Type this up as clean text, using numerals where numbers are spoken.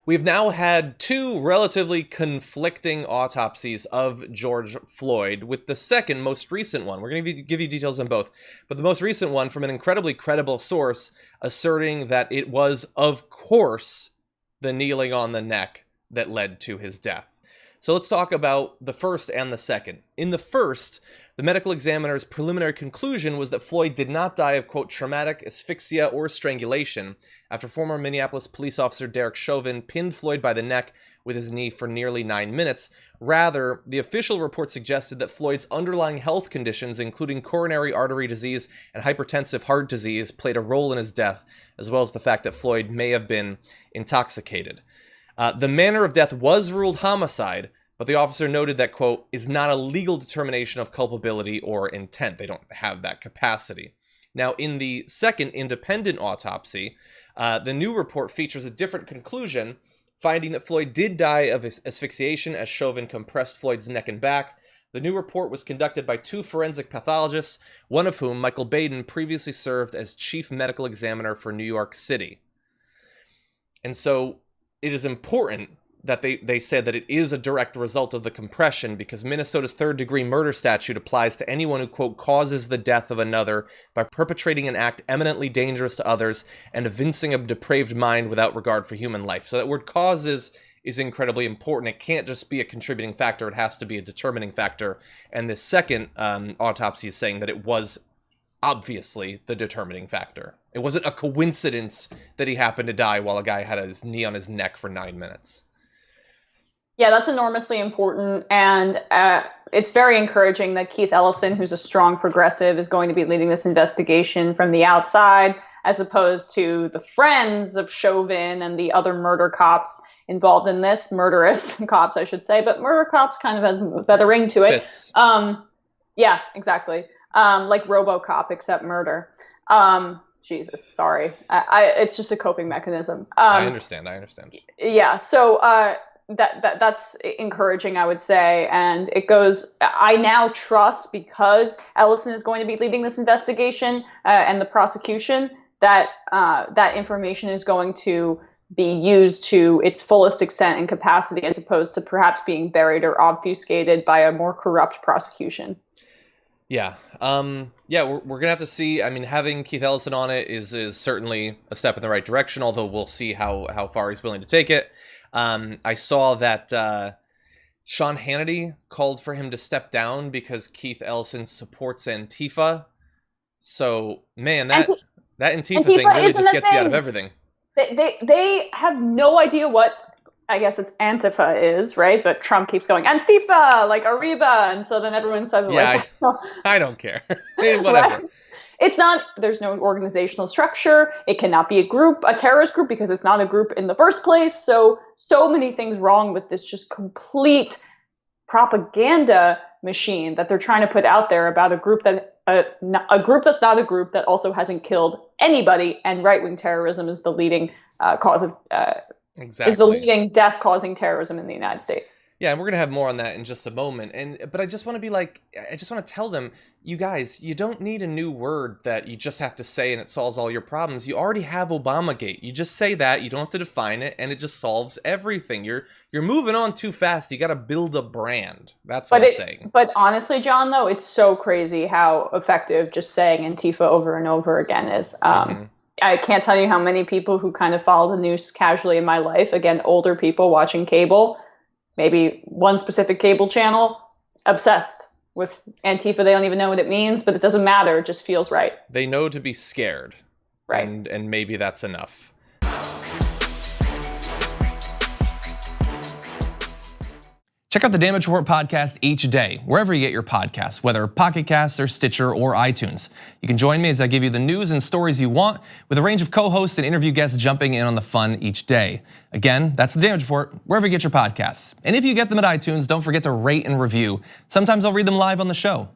We've now had two relatively conflicting autopsies of George Floyd, with the second, most recent one. We're going to give you details on both, but the most recent one from an incredibly credible source asserting that it was, of course, the kneeling on the neck that led to his death. So let's talk about the first and the second. In the first, the medical examiner's preliminary conclusion was that Floyd did not die of, quote, traumatic asphyxia or strangulation after former Minneapolis police officer Derek Chauvin pinned Floyd by the neck with his knee for nearly 9 minutes. Rather, the official report suggested that Floyd's underlying health conditions, including coronary artery disease and hypertensive heart disease, played a role in his death, as well as the fact that Floyd may have been intoxicated. The manner of death was ruled homicide, but the officer noted that, quote, is not a legal determination of culpability or intent. They don't have that capacity. Now, in the second independent autopsy, the new report features a different conclusion, finding that Floyd did die of asphyxiation as Chauvin compressed Floyd's neck and back. The new report was conducted by two forensic pathologists, one of whom, Michael Baden, previously served as chief medical examiner for New York City. And so it is important that they said that it is a direct result of the compression, because Minnesota's third-degree murder statute applies to anyone who, quote, causes the death of another by perpetrating an act eminently dangerous to others and evincing a depraved mind without regard for human life. So that word causes is incredibly important. It can't just be a contributing factor. It has to be a determining factor. And this second autopsy is saying that it was obviously the determining factor. It wasn't a coincidence that he happened to die while a guy had his knee on his neck for 9 minutes. Yeah, that's enormously important, and it's very encouraging that Keith Ellison, who's a strong progressive, is going to be leading this investigation from the outside, as opposed to the friends of Chauvin and the other murder cops involved in this, murderous cops, I should say, but murder cops kind of has a better ring to it. Fits. Yeah, exactly. Like RoboCop, except murder. Jesus, sorry. It's just a coping mechanism. I understand. Yeah, so that's encouraging, I would say. And it goes, I now trust, because Ellison is going to be leading this investigation and the prosecution, that that information is going to be used to its fullest extent and capacity, as opposed to perhaps being buried or obfuscated by a more corrupt prosecution. Yeah. We're going to have to see. I mean, having Keith Ellison on it is certainly a step in the right direction, although we'll see how far he's willing to take it. I saw that Sean Hannity called for him to step down because Keith Ellison supports Antifa. So, man, that Antifa thing really just gets you out of everything. They have no idea what, I guess it's Antifa is, right? But Trump keeps going, Antifa, like Arriba, and so then everyone says it like... I don't care. Whatever. Right? It's not, there's no organizational structure. It cannot be a terrorist group, because it's not a group in the first place. So many things wrong with this just complete propaganda machine that they're trying to put out there about a group that, a group that's not a group, that also hasn't killed anybody. And right-wing terrorism is the leading cause of, Exactly. is the leading death-causing terrorism in the United States. Yeah, and we're going to have more on that in just a moment. But I just want to tell them, you guys, you don't need a new word that you just have to say and it solves all your problems. You already have Obamagate. You just say that, you don't have to define it, and it just solves everything. You're moving on too fast. You got to build a brand. That's what I'm saying. But honestly, John, though, it's so crazy how effective just saying Antifa over and over again is. I can't tell you how many people who kind of follow the news casually in my life, again, older people watching cable, maybe one specific cable channel, obsessed with Antifa. They don't even know what it means, but it doesn't matter. It just feels right. They know to be scared. Right. And maybe that's enough. Check out the Damage Report podcast each day, wherever you get your podcasts, whether Pocket Casts or Stitcher or iTunes. You can join me as I give you the news and stories you want, with a range of co-hosts and interview guests jumping in on the fun each day. Again, that's the Damage Report, wherever you get your podcasts. And if you get them at iTunes, don't forget to rate and review. Sometimes I'll read them live on the show.